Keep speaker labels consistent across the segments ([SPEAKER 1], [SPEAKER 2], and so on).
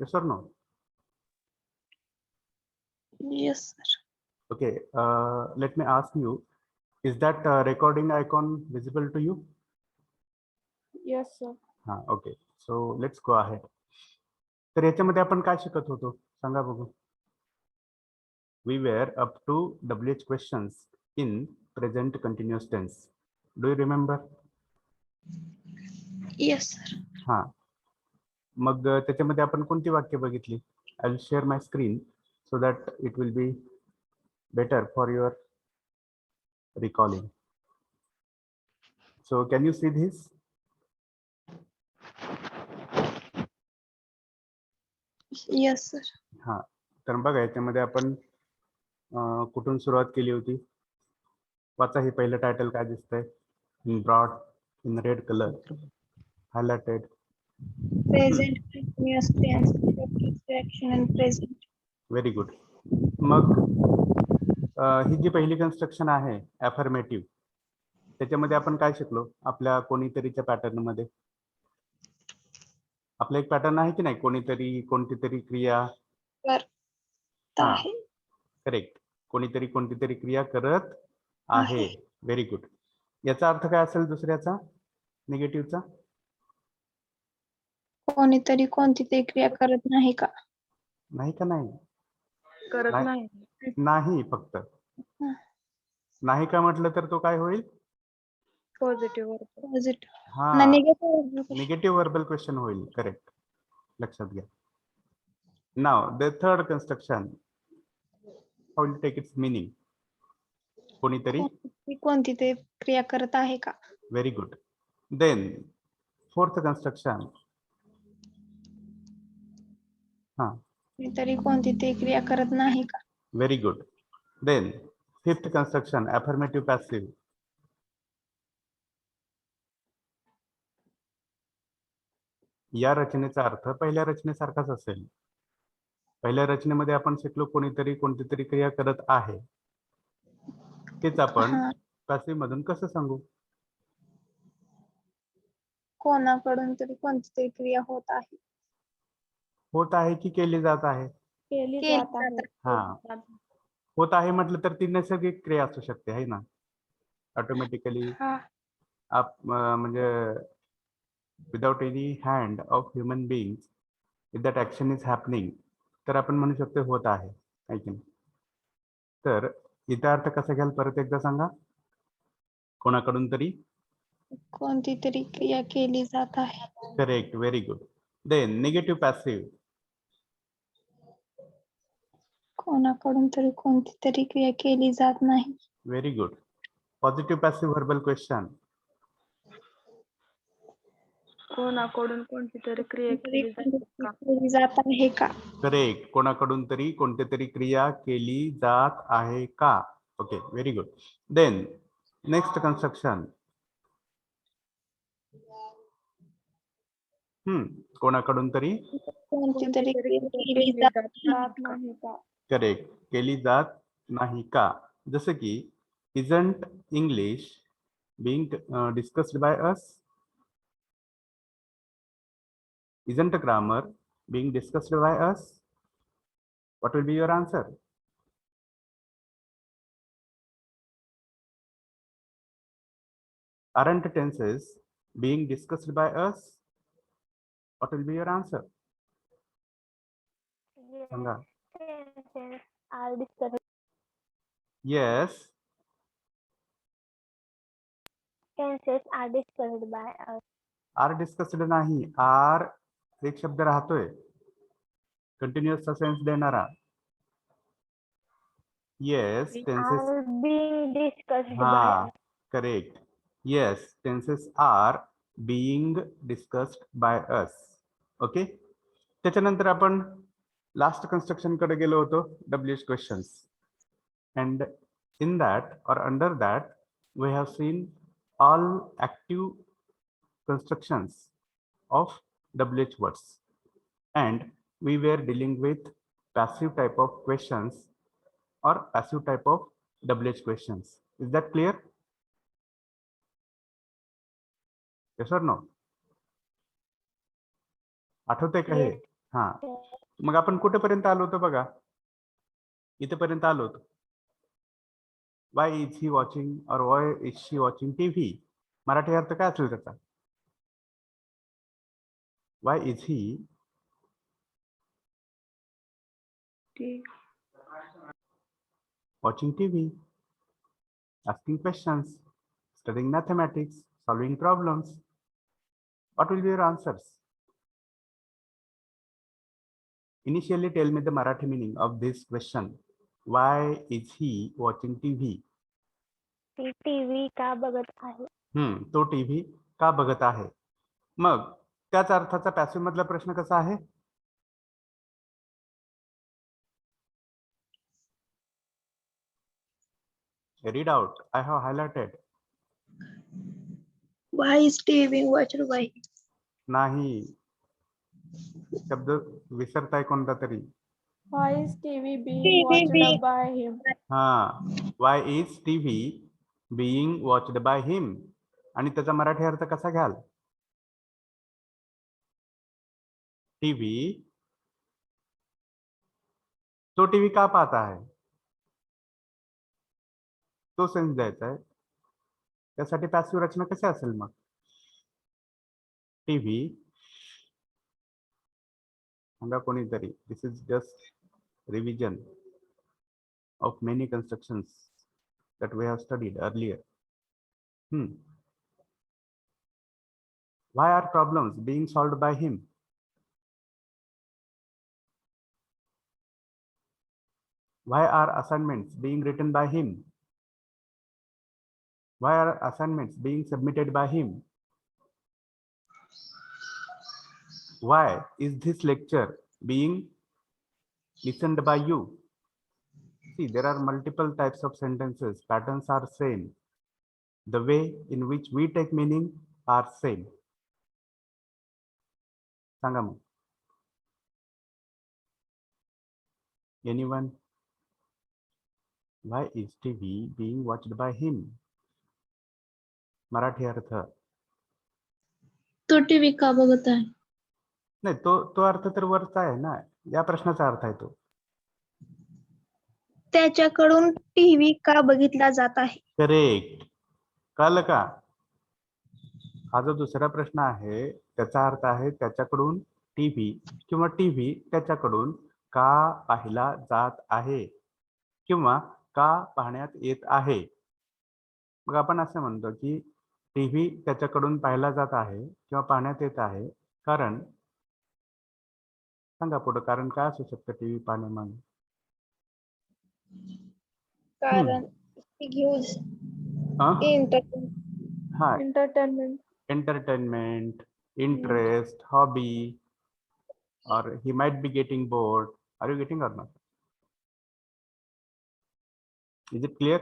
[SPEAKER 1] Yes or no?
[SPEAKER 2] Yes, sir.
[SPEAKER 1] Okay, let me ask you, is that recording icon visible to you?
[SPEAKER 2] Yes, sir.
[SPEAKER 1] Okay, so let's go ahead. तर याच्यामध्ये आपण काय शिकत होतो सांगा बघू. We were up to WH questions in present continuous tense. Do you remember?
[SPEAKER 2] Yes, sir.
[SPEAKER 1] हा, मग त्याच्यामध्ये आपण कोणती वाक्य बघितली? I will share my screen so that it will be better for your recalling. So can you see this?
[SPEAKER 2] Yes, sir.
[SPEAKER 1] हा, तर बघा याच्यामध्ये आपण कुठून सुरुवात केली होती. वाचा ही पहिलं टायटल काय दिसतंय? In broad in red colour highlighted.
[SPEAKER 2] Present continuous tense. Action and present.
[SPEAKER 1] Very good. मग ही जी पहिली कन्स्ट्रक्शन आहे ॲफर्मेटिव्ह, त्याच्यामध्ये आपण काय शिकलो? आपल्या कोणीतरीच्या पॅटर्न मध्ये आपला एक पॅटर्न आहे की नाही? कोणीतरी कोणतीतरी क्रिया.
[SPEAKER 2] करता है.
[SPEAKER 1] करेक्ट. कोणीतरी कोणतीतरी क्रिया करत आहे. Very good. याचा अर्थ काय असेल दुसऱ्याचा, निगेटिव्हचा?
[SPEAKER 2] कोणीतरी कोणती तरी क्रिया करत नाही का?
[SPEAKER 1] नाही का? नाही
[SPEAKER 2] करत
[SPEAKER 1] नाही. नाही, फक्त नाही का म्हटलं तर तो काय होईल?
[SPEAKER 2] पॉझिटिव्ह.
[SPEAKER 1] हा,
[SPEAKER 2] निगेटिव्ह.
[SPEAKER 1] निगेटिव्ह वर्बल क्वेश्चन होईल. करेक्ट, लक्षात घ्या. Now the third construction, how will take its meaning? कोणीतरी
[SPEAKER 2] कोणती तरी क्रिया करत आहे का?
[SPEAKER 1] Very good. Then fourth construction. हा,
[SPEAKER 2] कोणीतरी कोणती तरी क्रिया करत नाही का?
[SPEAKER 1] Very good. Then fifth construction, affirmative passive. या रचनेचा अर्थ पहिल्या रचनेसारखाच असेल. पहिल्या रचनेमध्ये आपण शिकलो कोणीतरी कोणतीतरी क्रिया करत आहे. तेच आपण पॅसिव्ह मधून कसं सांगू?
[SPEAKER 2] कोणाकडून तरी कोणती तरी क्रिया होत आहे.
[SPEAKER 1] होत आहे की केली जात आहे?
[SPEAKER 2] केली जात आहे.
[SPEAKER 1] हा, होत आहे म्हटलं तर ती नैसर्गिक क्रिया असू शकते, आहे ना? ऑटोमॅटिकली म्हणजे without any hand of human beings, if that action is happening, तर आपण म्हणू शकतो होत आहे की नाही? तर इथे अर्थ कसा घ्याल परत एकदा सांगा. कोणाकडून तरी
[SPEAKER 2] कोणती तरी क्रिया केली जात आहे.
[SPEAKER 1] Correct, very good. Then negative passive.
[SPEAKER 2] कोणाकडून तरी कोणती तरी क्रिया केली जात नाही.
[SPEAKER 1] Very good. Positive passive verbal question.
[SPEAKER 2] कोणाकडून कोणती तरी क्रिया केली जात आहे का?
[SPEAKER 1] करेक्ट. कोणाकडून तरी कोणती तरी क्रिया केली जात आहे का? Okay, very good. Then next construction. कोणाकडून तरी
[SPEAKER 2] कोणती तरी क्रिया केली जात नाही का?
[SPEAKER 1] करेक्ट, केली जात नाही का? जसं की isn't English being discussed by us? Isn't grammar being discussed by us? What will be your answer? Aren't tenses being discussed by us? What will be your answer? Sanga.
[SPEAKER 2] Tenses are discussed.
[SPEAKER 1] Yes.
[SPEAKER 2] Tenses are discussed by us.
[SPEAKER 1] Are discussed नाही, are एक शब्द राहतोय कंटिन्युअसचा sense देणारा. Yes, tenses
[SPEAKER 2] Are being discussed by
[SPEAKER 1] हा,
[SPEAKER 2] us.
[SPEAKER 1] Correct. Yes, tenses are being discussed by us. Okay, त्याच्यानंतर आपण last construction कडे गेलो होतो, WH questions. And in that or under that we have seen all active constructions of WH words, and we were dealing with passive type of questions or passive type of WH questions. Is that clear? Yes or no? आठवते का हे? हा, मग आपण कुठेपर्यंत आलो होतो बघा, इथेपर्यंत आलो होतो. वाय इज ही वॉचिंग और Y is she watching TV. Marathi अर्थ काय असेल त्याचा? Y is he watching TV, asking questions, studying mathematics, solving problems. What will be your answers? Initially, tell me the Marathi meaning of this question. Why is he watching TV?
[SPEAKER 2] ती TV का बघत आहे?
[SPEAKER 1] तो TV का बघत आहे? मग त्याच अर्थाचा पॅसिव्ह मधला प्रश्न कसा आहे? Read out. I have highlighted.
[SPEAKER 3] Why is TV watched by him?
[SPEAKER 1] नाही, शब्द विसरताय कोणता तरी.
[SPEAKER 2] Why is TV being watched by him?
[SPEAKER 1] हा, why is TV being watched by him? आणि त्याचा मराठी अर्थ कसा घ्याल? टीव्ही, तो टीव्ही का पाहता है, तो सेन्स द्यायचा आहे. त्यासाठी पॅसिव्ह रचना कशी असेल मग? टीव्ही, सांगा कोणीतरी. This is just revision of many constructions that we have studied earlier. Why are problems being solved by him? Why are assignments being written by him? Why are assignments being submitted by him? Why is this lecture being listened by you? See, there are multiple types of sentences. Patterns are same. The way in which we take meaning are same. सांगा मग. Anyone? Why is TV being watched by him? Marathi अर्थ.
[SPEAKER 3] तो TV का बघत आहे?
[SPEAKER 1] नाही, तो अर्थ तर वरचा आहे ना. या प्रश्नाचा अर्थ आहे तो.
[SPEAKER 3] त्याच्याकडून टीव्ही का बघितला जात आहे?
[SPEAKER 1] करेक्ट. कळलं का? हा जो दुसरा प्रश्न आहे त्याचा अर्थ आहे त्याच्याकडून टीव्ही किंवा टीव्ही त्याच्याकडून का पाहिला जात आहे किंवा का पाहण्यात येत आहे. मग आपण असं म्हणतो की टीव्ही त्याच्याकडून पाहिला जात आहे किंवा पाहण्यात येत आहे कारण, सांगा पुढे कारण काय असू शकतं टीव्ही पाहण्यामागे?
[SPEAKER 3] कारण यूज
[SPEAKER 1] हा,
[SPEAKER 2] Entertainment.
[SPEAKER 1] entertainment, interest, hobby, or he might be getting bored. Are you getting or not? Is it clear?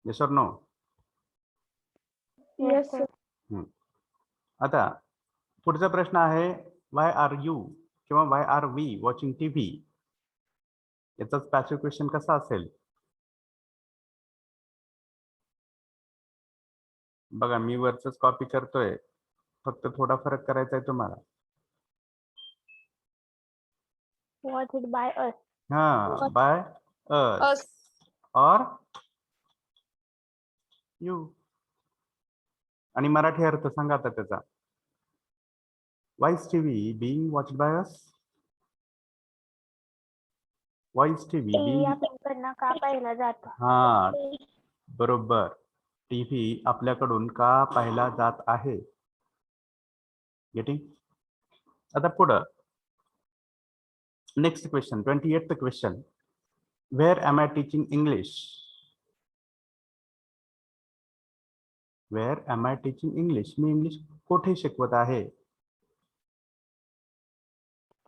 [SPEAKER 1] Yes or no?
[SPEAKER 2] Yes, sir.
[SPEAKER 1] आता पुढचा प्रश्न आहे why are you किंवा why are we watching TV? याचाच passive question कसा असेल? बघा, मी वरच कॉपी करतोय, फक्त थोडा फरक करायचा आहे तुम्हाला.
[SPEAKER 2] Watched by us.
[SPEAKER 1] हा, बाय us or you. आणि मराठी अर्थ सांगा आता त्याचा. Why is TV being watched by us? Why is TV being?
[SPEAKER 2] आपल्याकडनं का पाहिला जातो?
[SPEAKER 1] हा, बरोबर. टीव्ही आपल्याकडून का पाहिला जात आहे. गेटिंग? आता पुढं next question, 28th question. Where am I teaching English? Where am I teaching English? Me English कोठे शिकवत आहे?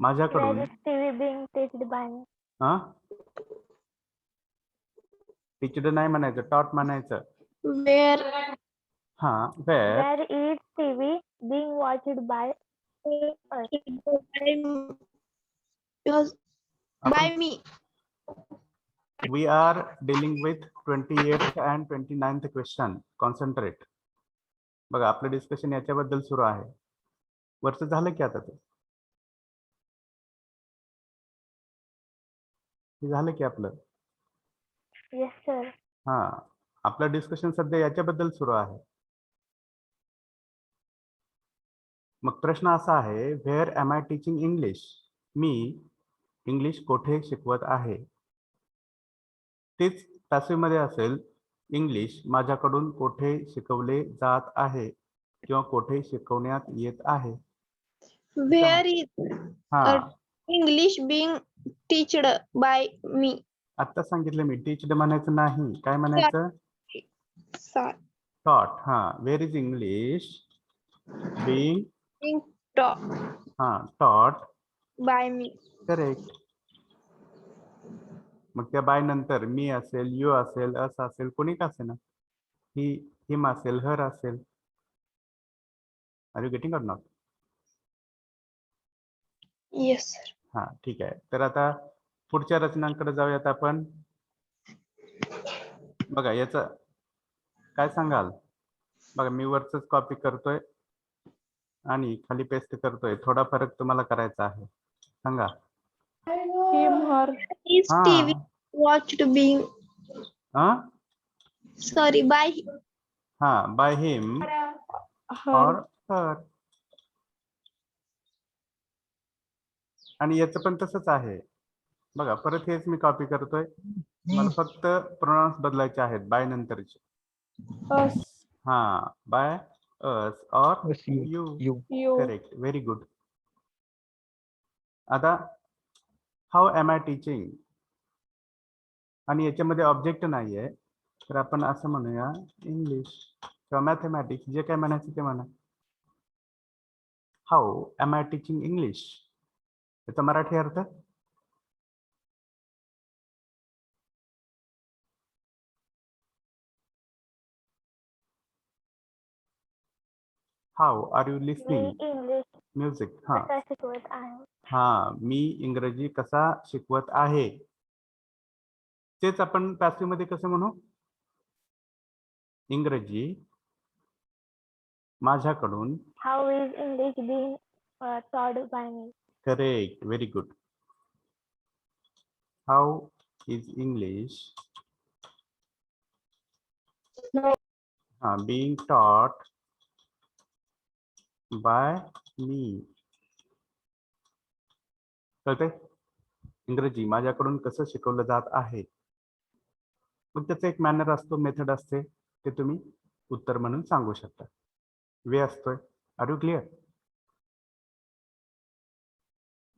[SPEAKER 1] माझ्याकडून.
[SPEAKER 2] TV being taught by me.
[SPEAKER 1] हा, टीचड नाही म्हणायचं, टॉट म्हणायचं.
[SPEAKER 3] वेअर
[SPEAKER 1] हा, where
[SPEAKER 2] Where is TV being watched by us?
[SPEAKER 3] By me.
[SPEAKER 1] we are dealing with 28th and 29th question. Concentrate. बघा, आपलं डिस्कशन याच्याबद्दल सुरू आहे. वरचं झालं की आता ते हे झालं की आपलं.
[SPEAKER 2] Yes sir.
[SPEAKER 1] हा, आपलं डिस्कशन सध्या याच्याबद्दल सुरू आहे. मग प्रश्न असा आहे, where am I teaching English? मी इंग्लिश कोठे शिकवत आहे? तेच पॅसिव्ह मध्ये असेल, इंग्लिश माझ्याकडून कोठे शिकवले जात आहे किंवा कोठे शिकवण्यात येत आहे.
[SPEAKER 3] वेअर इज
[SPEAKER 1] हा,
[SPEAKER 3] इंग्लिश बिंग टीचड बाय मी.
[SPEAKER 1] आता सांगितलं मी, टीचड म्हणायचं नाही, काय म्हणायचं? टॉट. हा, वेअर इज इंग्लिश बीइंग हा टॉट
[SPEAKER 3] बाय मी.
[SPEAKER 1] करेक्ट. मग त्या बाय नंतर मी असेल, यू असेल, अस असेल, कोणी का असेल ना, ही हिम असेल, हर असेल. Are you getting or not?
[SPEAKER 3] Yes sir.
[SPEAKER 1] हा, ठीक आहे. तर आता पुढच्या रचनांकडे जाऊयात आपण. बघा याच काय सांगाल? बघा मी वरच कॉपी करतोय आणि खाली पेस्ट करतोय. थोडा फरक तुम्हाला करायचा आहे, सांगा.
[SPEAKER 3] इज
[SPEAKER 1] हा
[SPEAKER 3] टीव्ही वॉच्ड बिंग
[SPEAKER 1] हा
[SPEAKER 3] सॉरी बाय
[SPEAKER 1] हा, बाय हिम और हर. आणि याचं पण तसंच आहे. बघा परत हेच मी कॉपी करतोय. मला फक्त प्रोनाउन्स बदलायचे आहेत बाय नंतरचे. हा, बाय अस और यू. Correct, very good. आता हाऊ एम आय टीचिंग, आणि याच्यामध्ये ऑब्जेक्ट नाहीये, तर आपण असं म्हणूया इंग्लिश किंवा मॅथमॅटिक्स, जे काय म्हणायचं ते म्हणा. How am I teaching English, याचा मराठी अर्थ? How are you
[SPEAKER 2] me
[SPEAKER 1] listening
[SPEAKER 2] English
[SPEAKER 1] music? हा
[SPEAKER 2] कसा शिकवत आहे?
[SPEAKER 1] हा, मी इंग्रजी कसा शिकवत आहे. तेच आपण पॅसिव्ह मध्ये कसं म्हणू? इंग्रजी माझ्याकडून.
[SPEAKER 2] How is English being taught by me?
[SPEAKER 1] Correct, very good. How is English being taught by me. कळतंय? इंग्रजी माझ्याकडून कसं शिकवलं जात आहे. मग त्याचा एक मॅनर असतो, मेथड असते, ते तुम्ही उत्तर म्हणून सांगू शकता. वे असतोय. Are you clear?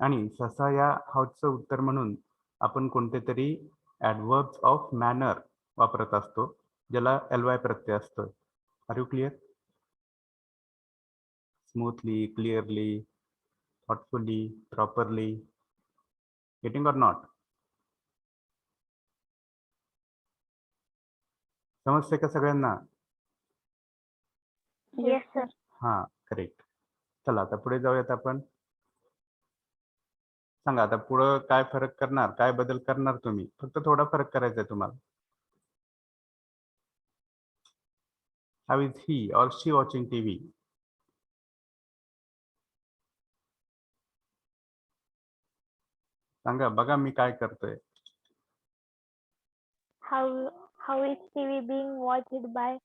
[SPEAKER 1] आणि सहसा या हाऊचं उत्तर म्हणून आपण कोणते तरी ॲडव्हर्ब्स ऑफ मॅनर वापरत असतो, ज्याला ly प्रत्यय असतो. Are you clear? Smoothly, clearly, thoughtfully, properly. Getting or not? समजते का सगळ्यांना?
[SPEAKER 2] Yes sir.
[SPEAKER 1] हा, करेक्ट. चला आता पुढे जाऊयात आपण. सांगा आता पुढं काय फरक करणार, काय बदल करणार तुम्ही? फक्त थोडा फरक करायचा आहे तुम्हाला. हाऊ इज ही और शी वॉचिंग टीव्ही? सांगा, बघा मी काय करतोय.
[SPEAKER 2] How is TV being watched by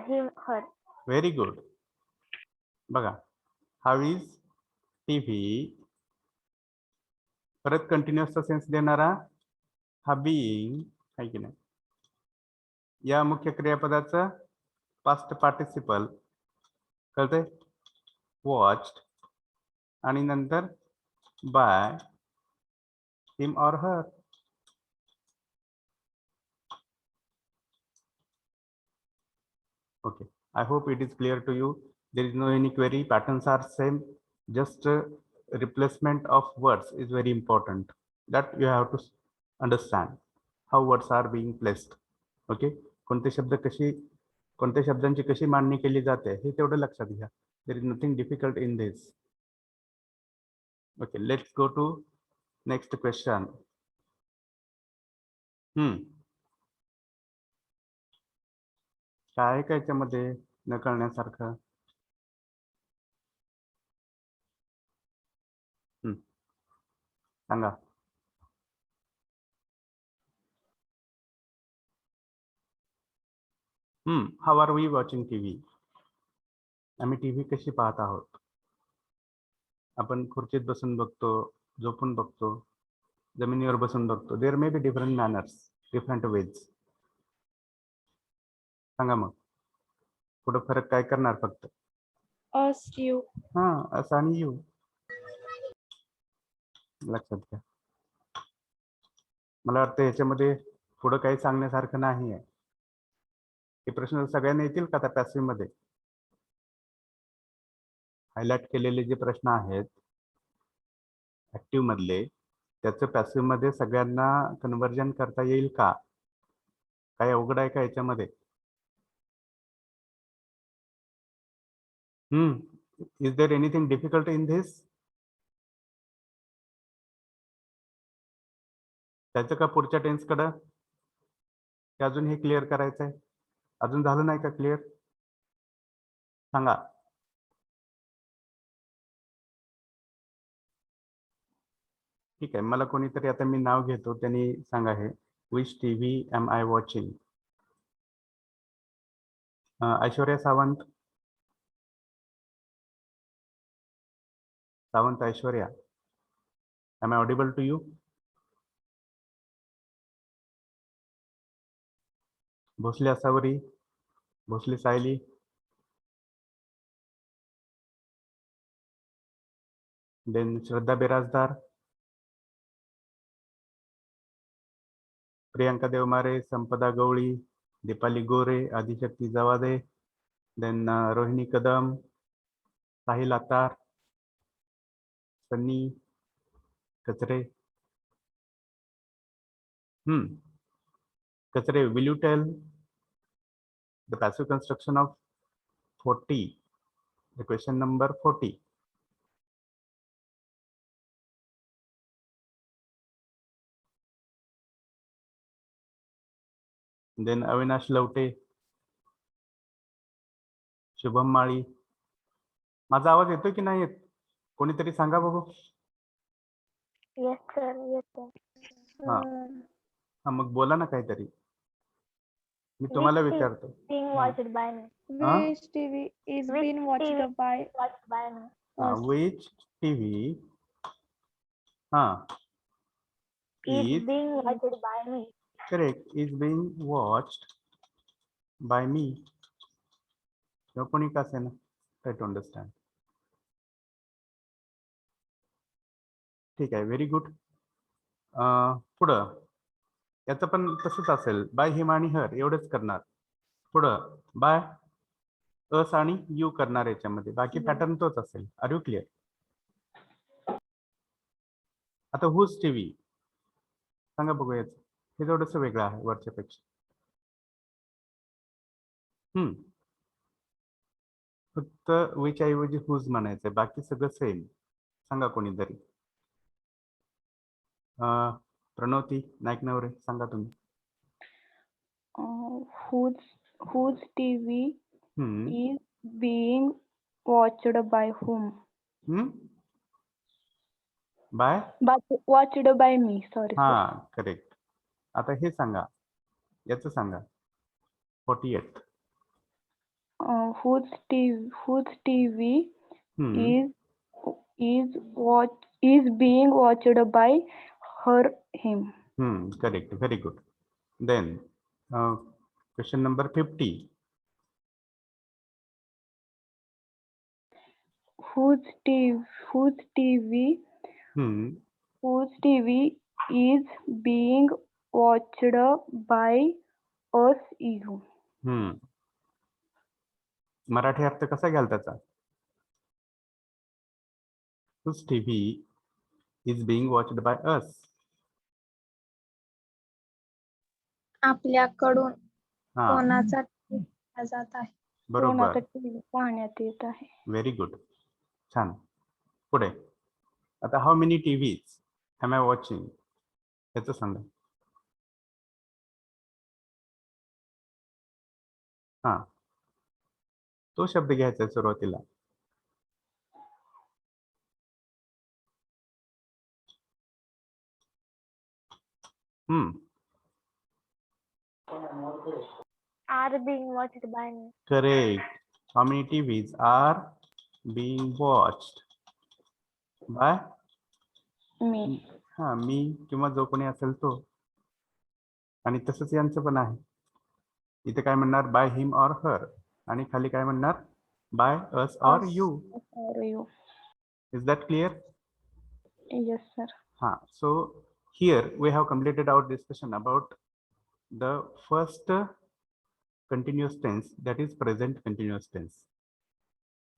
[SPEAKER 2] him her?
[SPEAKER 1] Very good. बघा, हाऊ इज टीव्ही, परत कंटिन्युअसचा सेन्स देणारा हा बीइंग आहे की नाही, या मुख्य क्रियापदाचं पास्ट पार्टिसिपल. कळतंय? वॉच्ड आणि नंतर बाय हिम और हर. Okay, I hope it is clear to you. There is no any query, patterns are same, just replacement of words is very important, that you have to understand how words are being placed. Okay, कोणते शब्द कशी, कोणत्या शब्दांची कशी मांडणी केली जाते हे तेवढं लक्षात घ्या. There is nothing difficult in this. Okay, let's go to next question. काय काय याच्यामध्ये न कळण्यासारखं? सांगा. How are we watching TV. आम्ही टीव्ही कशी पाहत आहोत. आपण खुर्चीत बसून बघतो, झोपून बघतो, जमिनीवर बसून बघतो. There may be different manners, different ways. सांगा मग पुढं फरक काय करणार फक्त.
[SPEAKER 2] As you.
[SPEAKER 1] हा, असं आणि यू. लक्षात घ्या. मला वाटतं याच्यामध्ये पुढं काही सांगण्यासारखं नाही आहे. हे प्रश्न सगळ्यांना येतील का त्या पॅसिव्ह मध्ये. हायलाइट केलेले जे प्रश्न आहेत ऍक्टिव्ह मधले, त्याचं पॅसिव्ह मध्ये सगळ्यांना कन्वर्जन करता येईल का. काही अवघड आहे का याच्यामध्ये. Is there anything difficult in this. त्याचं का पुढच्या टेन्स कडं, की अजून हे क्लिअर करायचं आहे. अजून झालं नाही का क्लिअर. सांगा. ठीक आहे, मला कोणीतरी आता मी नाव घेतो, त्यांनी सांगा हे. Which TV am I watching. Aishwarya Sawant. Sawant Aishwarya, am I audible to you. Bhosale Asawari, Bhosale Sayali. Then Shraddha Birajdar, Priyanka Devmare, Sampada Gawali, Deepali Gore, Adishakti Jawade, then Rohini Kadam, Sahil Atar, Sunny Kachare. Kachare, will you tell the passive construction of 40, the question number 40. Then Avinash Lavate, Shubham माळी. माझा आवाज येतोय की नाही येत. कोणीतरी सांगा बघू.
[SPEAKER 2] येस सर येतो.
[SPEAKER 1] हा. हा, मग बोला ना काहीतरी. मी तुम्हाला विचारतो.
[SPEAKER 2] Being watched by me.
[SPEAKER 1] Huh?
[SPEAKER 2] Which TV is being watched by me?
[SPEAKER 1] Which TV
[SPEAKER 2] Is being watched by me.
[SPEAKER 1] correct is being watched by me. किंवा कोणी का असेना. Try to understand. ठीक आहे, व्हेरी गुड. पुढं याचं पण तसंच असेल. बाय हिम आणि हर एवढंच करणार. पुढं बाय अस आणि यू करणार याच्यामध्ये. बाकी पॅटर्न तोच असेल. Are you clear. आता हुज टीव्ही सांगा बघू. याचं हे थोडंसं वेगळं आहे वरच्या पेक्षा. फक्त विच ऐवजी हुज म्हणायचंय, बाकी सगळं सेम. सांगा कोणीतरी. प्रणवती नाईक नवरे, सांगा तुम्ही.
[SPEAKER 2] Whose TV is being watched by whom?
[SPEAKER 1] By.
[SPEAKER 2] But watched by me. Sorry.
[SPEAKER 1] हा, करेक्ट. आता हे सांगा, याचं सांगा. 48.
[SPEAKER 2] Whose TV is being watched by her, him.
[SPEAKER 1] Correct. Very good. Then question number 50.
[SPEAKER 2] Whose TV is being watched by us, you.
[SPEAKER 1] Marathi अर्थ कसा घ्याल त्याचा. Whose TV is being watched by us.
[SPEAKER 3] आपल्याकडून
[SPEAKER 1] हा,
[SPEAKER 3] कोणाचा TV जात आहे.
[SPEAKER 1] बरोबर.
[SPEAKER 2] पाहण्यात येत आहे.
[SPEAKER 1] Very good. छान. पुढे आता how many TVs am I watching याचं सांगा. हा, तो शब्द घ्यायचा सुरुवातीला.
[SPEAKER 2] Are being watched by me.
[SPEAKER 1] Correct. How many TVs are being watched by
[SPEAKER 2] Me.
[SPEAKER 1] हा मी किंवा जो कोणी असेल तो. आणि तसंच यांचं पण आहे. इथे काय म्हणणार बाय हिम ऑर हर आणि खाली काय म्हणणार by us or
[SPEAKER 2] Us
[SPEAKER 1] you.
[SPEAKER 2] or you.
[SPEAKER 1] Is that clear?
[SPEAKER 2] Yes, sir.
[SPEAKER 1] So here we have completed our discussion about the first continuous tense, that is present continuous tense.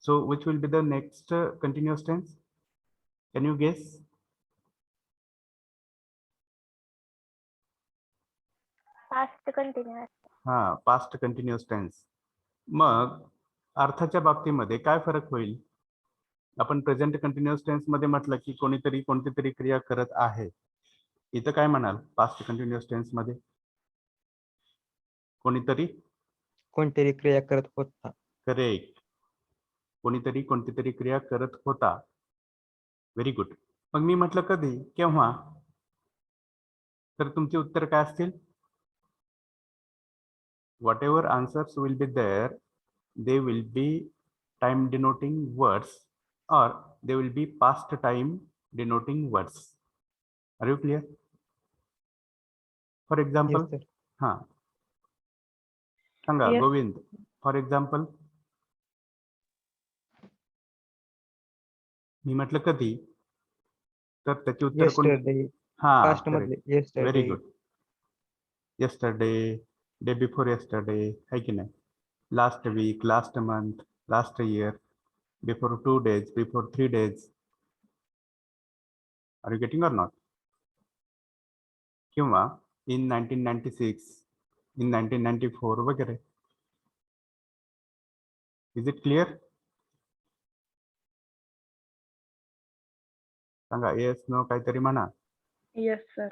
[SPEAKER 1] So which will be the next continuous tense? Can you guess?
[SPEAKER 2] Past continuous.
[SPEAKER 1] Past continuous tense. मग अर्थाच्या बाबतीमध्ये काय फरक होईल? आपण present continuous tense मध्ये म्हटलं की कोणीतरी कोणती तरी क्रिया करत आहे. इथं काय म्हणाल पास्ट कंटिन्युअस टेन्स मध्ये? कोणीतरी
[SPEAKER 4] कोणतरी क्रिया करत होता.
[SPEAKER 1] करेक्ट. कोणीतरी कोणती तरी क्रिया करत होता. Very good. मग मी म्हटलं कधी केव्हा, तर तुमचे उत्तर काय असतील? Whatever answers will be there, they will be time denoting words or they will be past time denoting words. Are you clear? For example,
[SPEAKER 4] Yes, sir.
[SPEAKER 1] सांगा
[SPEAKER 2] Yes.
[SPEAKER 1] गोविंद. फॉर एक्झाम्पल मी म्हटलं कधी, तर त्याचे उत्तर कोण?
[SPEAKER 4] Yesterday. Past मधले
[SPEAKER 1] very
[SPEAKER 4] yesterday.
[SPEAKER 1] गुड. yesterday, डे बिफोर yesterday, है की नाही? Last week, last month, last year, before 2 days, before 3 days. Are you getting or not? किंवा in 1996, in 1994 वगैरे. Is it clear? सांगा yes, no काहीतरी म्हणा.
[SPEAKER 2] Yes, sir.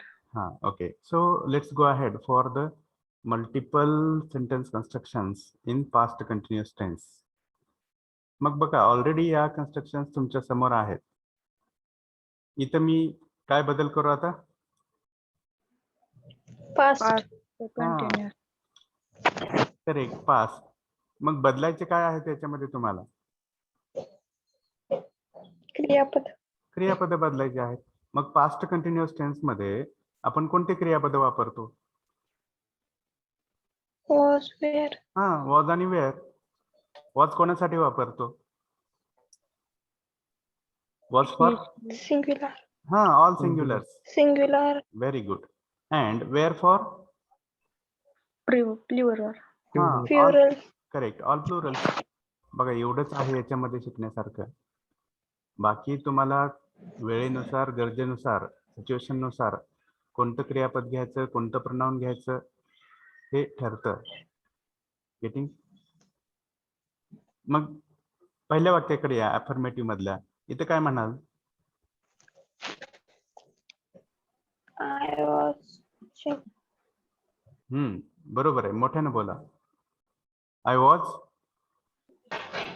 [SPEAKER 1] Okay. So let's go ahead for the multiple sentence constructions in past continuous tense. मग बघा already या constructions तुमच्या समोर आहेत. इथं मी काय बदल करू आता?
[SPEAKER 3] Past.
[SPEAKER 2] Past continuous.
[SPEAKER 1] Correct, past. मग बदलायचे काय आहे त्याच्यामध्ये तुम्हाला?
[SPEAKER 3] क्रियापद.
[SPEAKER 1] क्रियापद बदलायचे आहेत. मग पास्ट कंटिन्युअस टेन्स मध्ये आपण कोणते क्रियापद वापरतो?
[SPEAKER 3] Was, where.
[SPEAKER 1] वॉज आणि वेअर. वॉज कोणासाठी वापरतो? Was for
[SPEAKER 3] Singular.
[SPEAKER 1] All singulars.
[SPEAKER 3] Singular.
[SPEAKER 1] Very good. And were for
[SPEAKER 2] Plural.
[SPEAKER 3] Plural.
[SPEAKER 1] Correct, all plural. बघा एवढंच आहे याच्यामध्ये शिकण्यासारखं. बाकी तुम्हाला वेळेनुसार, गरजेनुसार, सिच्युएशन नुसार कोणतं क्रियापद घ्यायचं, कोणतं प्रनाउन घ्यायचं हे ठरतं. गेटिंग? मग पहिल्या वाक्याकडे या अफर्मेटिव्ह मधल्या. इथे काय म्हणाल?
[SPEAKER 3] I was
[SPEAKER 1] बरोबर आहे, मोठ्यानं बोला. I was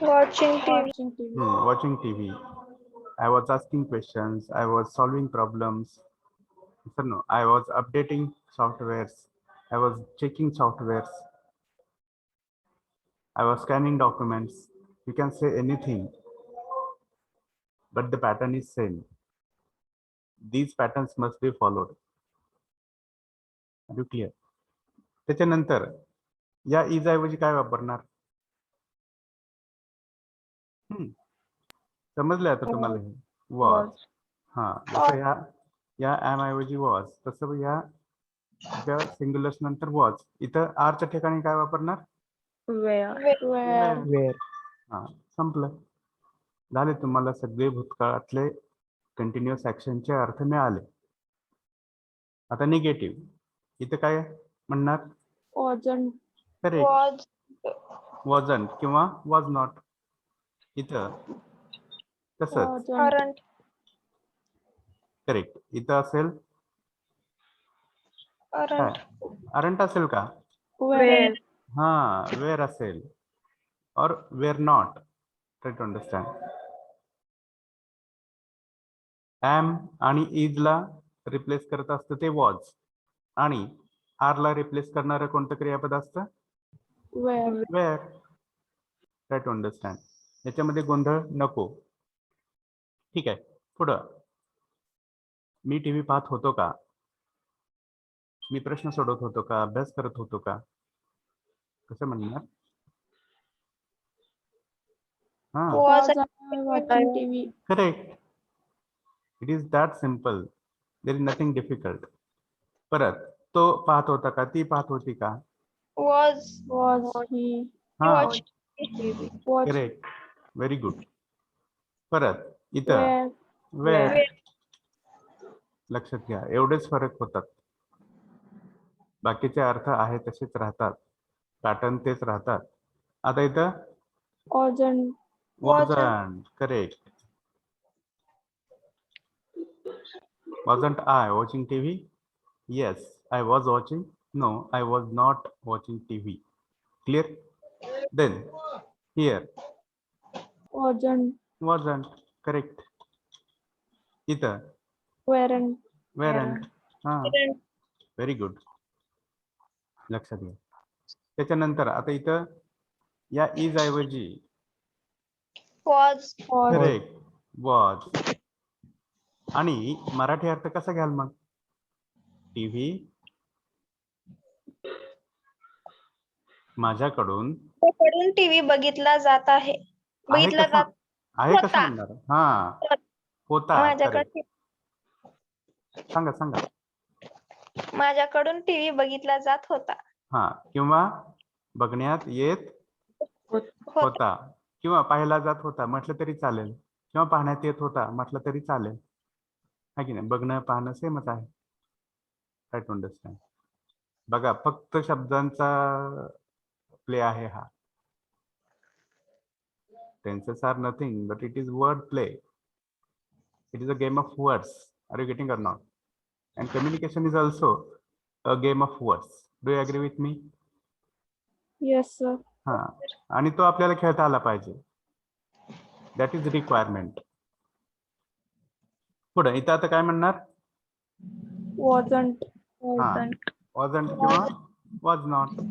[SPEAKER 3] watching TV.
[SPEAKER 1] watching TV. I was asking questions. I was solving problems. So no, I was updating softwares. I was checking softwares. I was scanning documents. You can say anything, but the pattern is same. These patterns must be followed. Are you clear? त्याच्यानंतर या is ऐवजी काय वापरणार? समजलं आता तुम्हाला हे? Was. जसं या एम ऐवजी वॉज, तसं या सिंग्युलर्स नंतर वॉज. इथं आरच्या ठिकाणी काय वापरणार?
[SPEAKER 2] Where.
[SPEAKER 4] Where.
[SPEAKER 1] संपलं. झाले तुम्हाला सगळे भूतकाळातले कंटिन्युअस ऍक्शनचे अर्थ मिळाले. आता निगेटिव्ह. इथं काय म्हणणार?
[SPEAKER 2] Wasn't.
[SPEAKER 1] Correct,
[SPEAKER 3] Was.
[SPEAKER 1] वॉजंट किंवा वॉज नॉट. इथं तसंच.
[SPEAKER 3] Aren't.
[SPEAKER 1] करेक्ट. इथं असेल
[SPEAKER 3] Aren't.
[SPEAKER 1] अरंट असेल का?
[SPEAKER 2] Where.
[SPEAKER 1] वेअर असेल or where not. Try to understand. Am आणि इज ला रिप्लेस करत असतं ते वॉज. आणि आर ला रिप्लेस करणारं कोणतं क्रियापद असतं?
[SPEAKER 2] Where
[SPEAKER 1] where. Try to understand. याच्यामध्ये गोंधळ नको. ठीक आहे. पुढं, मी टीव्ही पाहत होतो का? मी प्रश्न सोडवत होतो का? अभ्यास करत होतो का? कसं म्हणणार? हा,
[SPEAKER 3] Was
[SPEAKER 2] watching TV.
[SPEAKER 1] Correct. It is that simple. There is nothing difficult. परत, तो पाहत होता का? ती पाहत होती का?
[SPEAKER 3] was
[SPEAKER 2] Was he
[SPEAKER 1] हा,
[SPEAKER 3] watched
[SPEAKER 2] watched
[SPEAKER 1] correct. Very good. परत इथं
[SPEAKER 2] where
[SPEAKER 1] वेळ. लक्षात घ्या, एवढेच फरक होतात. बाकीचे अर्थ आहे तसेच राहतात, पॅटर्न तेच राहतात. आता इथं
[SPEAKER 2] wasn't
[SPEAKER 1] wasn't. Correct. Wasn't I watching TV? Yes, I was watching. No, I was not watching TV. Clear? Then here wasn't. Correct. इथं
[SPEAKER 2] weren't
[SPEAKER 1] weren't. हा,
[SPEAKER 3] didn't
[SPEAKER 1] व्हेरी गुड. लक्षात घ्या. त्याच्यानंतर आता इथं या इज ऐवजी
[SPEAKER 3] was
[SPEAKER 1] करेक्ट वॉज. आणि मराठी अर्थ कसा घ्याल मग? टीव्ही माझ्याकडून
[SPEAKER 3] कडून टीव्ही बघितला जात आहे.
[SPEAKER 1] आहे
[SPEAKER 3] बघितला
[SPEAKER 1] कसा?
[SPEAKER 3] जात
[SPEAKER 1] आहे कसं
[SPEAKER 3] होता.
[SPEAKER 1] म्हणणार? हा, होता.
[SPEAKER 3] माझ्याकडे
[SPEAKER 1] सांगा सांगा.
[SPEAKER 3] माझ्याकडून टीव्ही बघितला जात होता.
[SPEAKER 1] हा, किंवा बघण्यात येत होता, किंवा पाहिला जात होता म्हटलं तरी चालेल, किंवा पाहण्यात येत होता म्हटलं तरी चालेल. है की नाही? बघणं पाहणं सेमच आहे. Try to understand. बघा, फक्त शब्दांचा प्ले आहे हा. Tenses are nothing but it is word play. It is a game of words. Are you getting or not? And communication is also a game of words. Do you agree with me?
[SPEAKER 2] yes sir
[SPEAKER 1] हा, आणि तो आपल्याला खेळता आला पाहिजे. That is requirement. पुढे इथं आता काय म्हणणार?
[SPEAKER 2] wasn't
[SPEAKER 1] wasn't किंवा was not.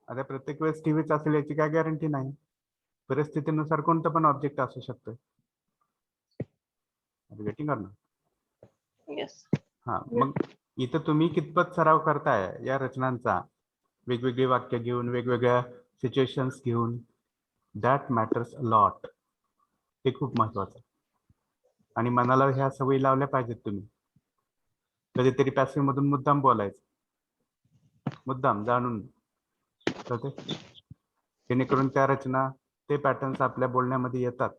[SPEAKER 1] आता प्रत्येक वेळेस टीव्हीच असेल याची काय गॅरंटी नाही. परिस्थितीनुसार कोणतं पण ऑब्जेक्ट असू शकतं. Getting or not?
[SPEAKER 3] Yes.
[SPEAKER 1] हा, मग इथं तुम्ही कितपत सराव करताय या रचनांचा, वेगवेगळी वाक्य घेऊन, वेगवेगळ्या सिच्युएशन्स घेऊन, दॅट मॅटर्स अ लॉट. ते खूप महत्वाचं. आणि मनाला ह्या सवयी लावल्या पाहिजेत तुम्ही. कधीतरी पॅसिव्ह मधून मुद्दाम बोलायचं, मुद्दाम जाणून, जेणेकरून त्या रचना, ते पॅटर्न्स आपल्या बोलण्यामध्ये येतात.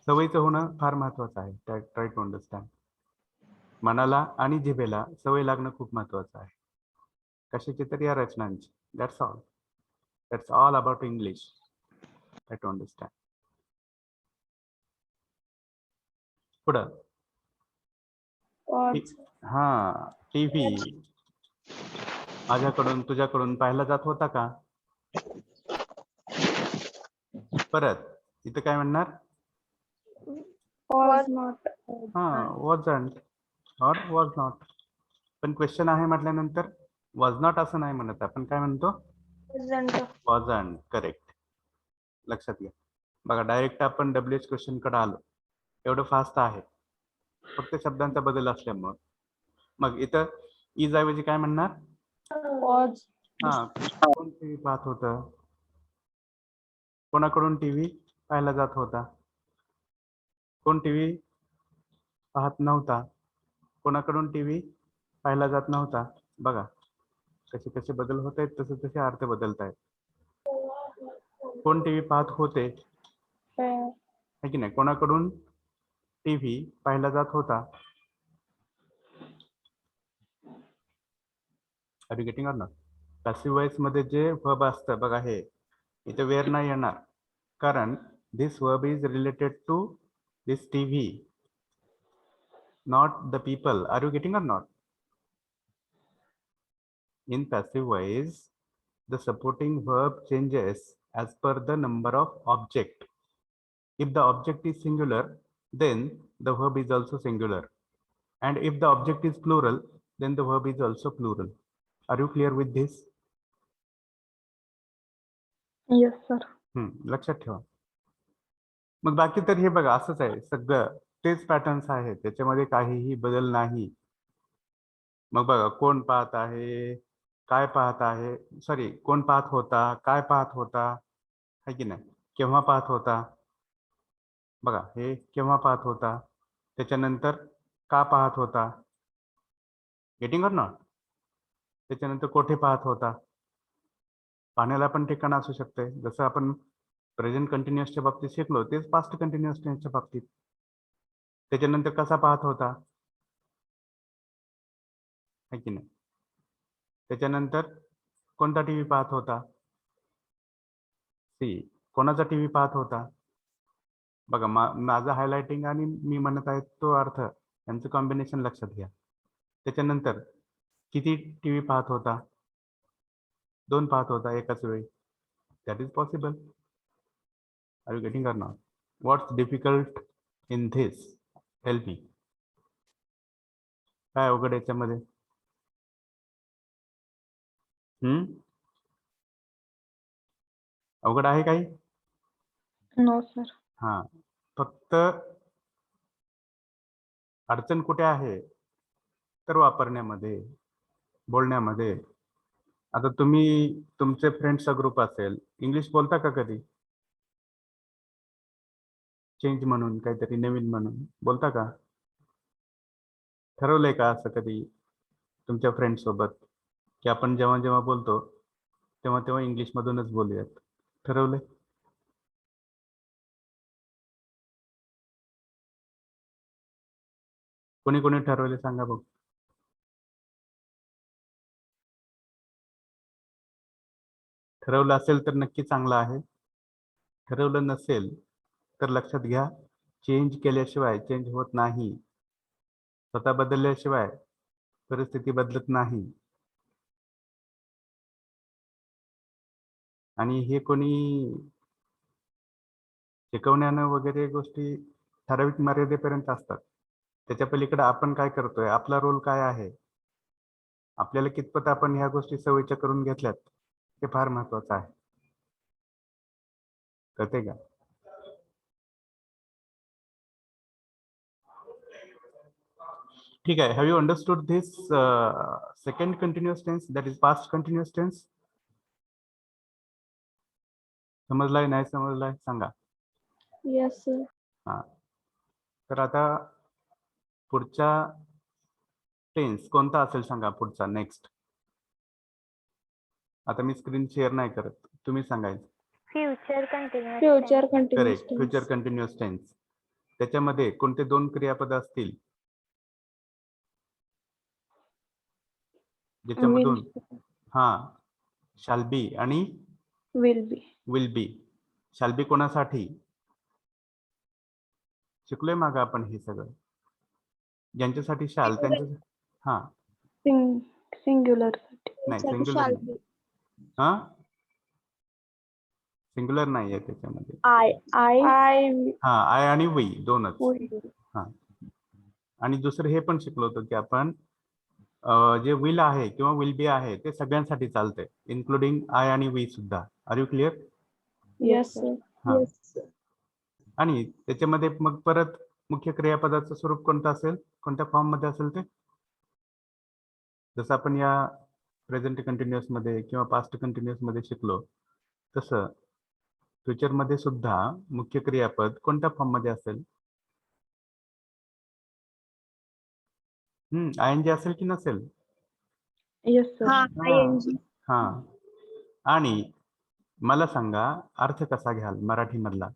[SPEAKER 1] सवयीचं होणं फार महत्वाचं आहे. Try to understand. मनाला आणि जिभेला सवय लागणं खूप महत्वाचं आहे. कशाची तर या रचनांची. That's all. That's all about English. Try to understand. पुढं
[SPEAKER 2] was
[SPEAKER 1] हा, टीव्ही माझ्याकडून तुझ्याकडून पाहिला जात होता का? परत इथं काय म्हणणार?
[SPEAKER 2] was not
[SPEAKER 1] हा, wasn't or was not. पण क्वेश्चन आहे म्हटल्यानंतर was not असं नाही म्हणत आपण. काय म्हणतो? wasn't. करेक्ट. लक्षात घ्या. बघा, डायरेक्ट आपण WH क्वेश्चन कडे आलो. एवढं फास्ट आहे फक्त शब्दांचा बदल असल्यामुळं. मग इथं इज ऐवजी काय म्हणणार?
[SPEAKER 2] was
[SPEAKER 1] हा, कोण टीव्ही पाहत होतं? कोणाकडून टीव्ही पाहिला जात होता? कोण टीव्ही पाहत नव्हता? कोणाकडून टीव्ही पाहिला जात नव्हता? बघा कसे कसे बदल होत आहेत, तसे तसे अर्थ बदलत आहेत. कोण टीव्ही पाहत होते?
[SPEAKER 2] where
[SPEAKER 1] है की नाही? कोणाकडून टीव्ही पाहिला जात होता? Are you getting or not? Passive voice मध्ये जे वर्ब असतं बघा, हे इथे वेअर नाही येणार, कारण this verb is related to this TV, not the people. Are you getting or not? In passive voice, the supporting verb changes as per the number of object. If the object is singular, then the verb is also singular. And if the object is plural, then the verb is also plural. Are you clear with this?
[SPEAKER 2] Yes sir.
[SPEAKER 1] लक्षात ठेवा. मग बाकी तर हे बघा असंच आहे, सगळं तेच पॅटर्न्स आहेत, त्याच्यामध्ये काहीही बदल नाही. मग बघा, कोण पाहत आहे, काय पाहत आहे, सॉरी कोण पाहत होता, काय पाहत होता, है की नाही, केव्हा पाहत होता. बघा हे केव्हा पाहत होता, त्याच्यानंतर का पाहत होता, गेटिंग ऑर नॉट. त्याच्यानंतर कोठे पाहत होता, पाहण्याला पण ठिकाण असू शकते, जसं आपण प्रेझेंट कंटिन्युअसच्या बाबतीत शिकलो तेच पास्ट कंटिन्युअस टेन्सच्या बाबतीत. त्याच्यानंतर कसा पाहत होता, है की नाही. त्याच्यानंतर कोणता टीव्ही पाहत होता, सी कोणाचा टीव्ही पाहत होता. बघा माझं हायलाइटिंग आणि मी म्हणत आहे तो अर्थ यांचं कॉम्बिनेशन लक्षात घ्या. त्याच्यानंतर किती टीव्ही पाहत होता, 2 पाहत होता एकाच वेळी. That is possible. Are you getting or not? What's difficult in this? Help me. काय अवघड याच्यामध्ये? अवघड आहे काही?
[SPEAKER 2] No sir.
[SPEAKER 1] हा, फक्त अडचण कुठे आहे तर वापरण्यामध्ये, बोलण्यामध्ये. आता तुम्ही तुमचे फ्रेंड्सचा ग्रुप असेल, इंग्लिश बोलता का कधी? चेंज म्हणून काहीतरी नवीन म्हणून बोलता का? ठरवलंय का असं कधी तुमच्या फ्रेंड सोबत की आपण जेव्हा जेव्हा बोलतो तेव्हा तेव्हा इंग्लिश मधूनच बोलूयात? ठरवलंय? कोणी कोणी ठरवले सांगा बघ. ठरवलं असेल तर नक्की चांगलं आहे. ठरवलं नसेल तर लक्षात घ्या, चेंज केल्याशिवाय चेंज होत नाही. स्वतः बदलल्याशिवाय परिस्थिती बदलत नाही. आणि हे कोणी शिकवण्यानं वगैरे गोष्टी ठराविक मर्यादेपर्यंत असतात. त्याच्या पलीकडे आपण काय करतोय, आपला रोल काय आहे, आपल्याला कितपत आपण ह्या गोष्टी सवयीच्या करून घेतल्यात, हे फार महत्वाचं आहे. कळते का? ठीक आहे. Have you understood this second continuous tense, that is past continuous tense? समजलाय नाही समजलाय सांगा.
[SPEAKER 2] Yes sir.
[SPEAKER 1] हा, तर आता पुढचा टेन्स कोणता असेल सांगा, पुढचा नेक्स्ट. आता मी स्क्रीन शेअर नाही करत, तुम्ही सांगायचं.
[SPEAKER 3] Future continuous.
[SPEAKER 2] Future continuous
[SPEAKER 1] correct, future continuous tense. त्याच्यामध्ये कोणते 2 क्रियापद असतील ज्याच्यामधून? हा, शाल बी आणि
[SPEAKER 2] will be.
[SPEAKER 1] Will be. Shall be कोणासाठी शिकलोय मागं आपण हे सगळं, ज्यांच्यासाठी शाल त्यांच्या. हा,
[SPEAKER 2] सिंग्युलर
[SPEAKER 1] नाही सिंग्युलर. हा, सिंग्युलर नाही आहे त्याच्यामध्ये.
[SPEAKER 2] आय
[SPEAKER 1] हा, आय आणि वी दोनच. हा, आणि दुसरं हे पण शिकलो होतो की आपण जे विल आहे किंवा विल बी आहे ते सगळ्यांसाठी चालतंय, इन्क्लुडिंग आय आणि वी सुद्धा. Are you clear?
[SPEAKER 2] येस
[SPEAKER 1] हा. आणि त्याच्यामध्ये मग परत मुख्य क्रियापदाचं स्वरूप कोणतं असेल, कोणत्या फॉर्म मध्ये असेल ते? जसं आपण या प्रेझेंट कंटिन्युअस मध्ये किंवा पास्ट कंटिन्युअस मध्ये शिकलो तसं फ्युचर मध्ये सुद्धा मुख्य क्रियापद कोणत्या फॉर्म मध्ये असेल? आयएनजी असेल की नसेल?
[SPEAKER 2] Yes sir.
[SPEAKER 1] हा, आणि मला सांगा अर्थ कसा घ्याल मराठी मधला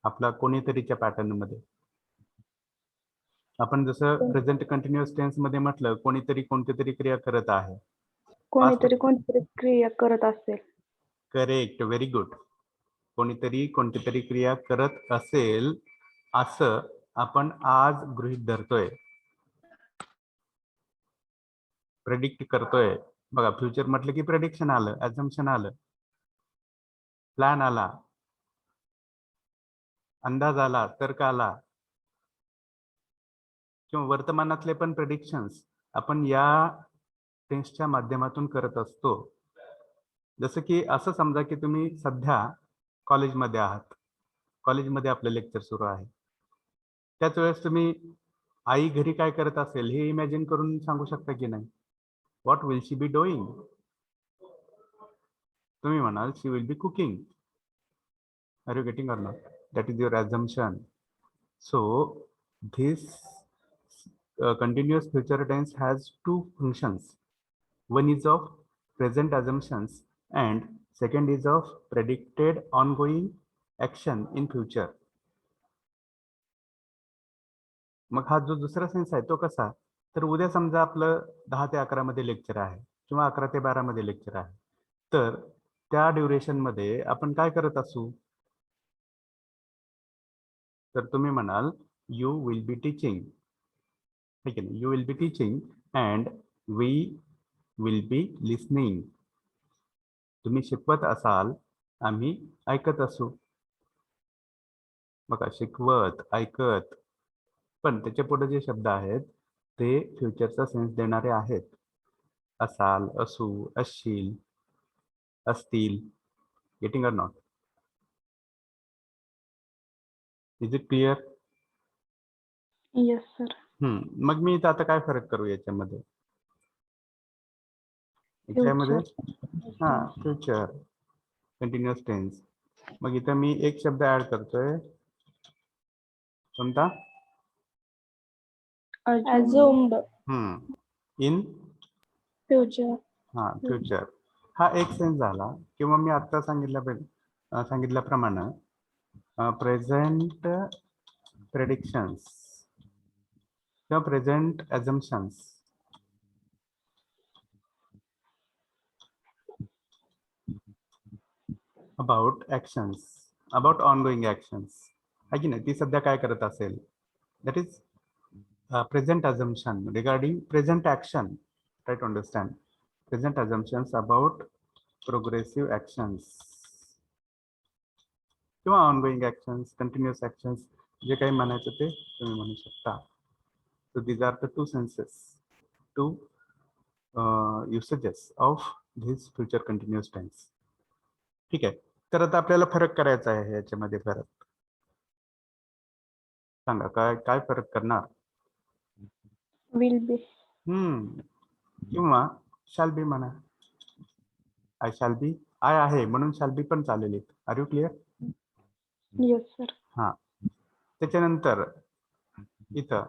[SPEAKER 1] आपला कोणीतरीच्या पॅटर्न मध्ये? आपण जसं प्रेझेंट कंटिन्युअस टेन्स मध्ये म्हटलं कोणीतरी कोणतीतरी क्रिया करत आहे.
[SPEAKER 2] कोणीतरी कोणतीतरी क्रिया करत असेल.
[SPEAKER 1] Correct, very good. कोणीतरी कोणतीतरी क्रिया करत असेल असं आपण आज गृहीत धरतोय, प्रेडिक्ट करतोय. बघा, फ्युचर म्हटलं की प्रेडिक्शन आलं, अझम्पशन आलं, प्लॅन आला, अंदाज आला, तर्क आला. किंवा वर्तमानातले पण प्रेडिक्शन्स आपण या टेन्सच्या माध्यमातून करत असतो. जसं की असं समजा की तुम्ही सध्या कॉलेजमध्ये आहात, कॉलेजमध्ये आपलं लेक्चर सुरू आहे. त्याच वेळेस तुम्ही आई घरी काय करत असेल हे इमॅजिन करून सांगू शकता की नाही? What will she be doing? तुम्ही म्हणाल she will be cooking. Are you getting or not? That is your assumption. So this continuous future tense has two functions. One is of present assumptions and second is of predicted ongoing action in future. मग हा जो दुसरा sense आहे तो कसा? तर उद्या समजा आपलं 10 ते 11 मध्ये लेक्चर आहे किंवा 11 ते 12 मध्ये लेक्चर आहे, तर त्या ड्युरेशन मध्ये आपण काय करत असू? तर तुम्ही म्हणाल यू विल बी टीचिंग, ठीक आहे ना? You will be teaching and we will be listening. तुम्ही शिकवत असाल, आम्ही ऐकत असू. बघा, शिकवत, ऐकत, पण त्याच्या पुढे जे शब्द आहेत ते फ्युचरचा सेन्स देणारे आहेत. असाल, असू, असशील, असतील. Getting or not? Is it clear?
[SPEAKER 2] Yes sir.
[SPEAKER 1] मग मी इथं आता काय फरक करू याच्यामध्ये? याच्यामध्ये हा फ्युचर कंटिन्युअस टेन्स. मग इथं मी एक शब्द ऍड करतोय. कोणता?
[SPEAKER 2] अझ्युम्ड.
[SPEAKER 1] In
[SPEAKER 2] future.
[SPEAKER 1] हा, फ्युचर. हा एक सेन्स झाला. किंवा मी आता सांगितल्याप्रमाणे प्रेझेंट प्रेडिक्शन्स किंवा present assumptions about actions, about ongoing actions आहे की नाही, ती सध्या काय करत असेल, that is present assumption regarding present action. Try to understand. Present assumptions about progressive actions किंवा ऑनगोईंग ऍक्शन्स, कंटिन्युअस ऍक्शन्स, जे काही म्हणायचं ते तुम्ही म्हणू शकता. So these are the two senses, two usages of this future continuous tense. ठीक आहे. तर आता आपल्याला फरक करायचा आहे याच्यामध्ये. फरक सांगा, काय काय फरक करणार?
[SPEAKER 2] Will be.
[SPEAKER 1] किंवा शाल बी म्हणा. आय शाल बी, आय आहे म्हणून शाल बी पण चालेल. Are you clear?
[SPEAKER 2] Yes sir.
[SPEAKER 1] हा. त्याच्यानंतर इथं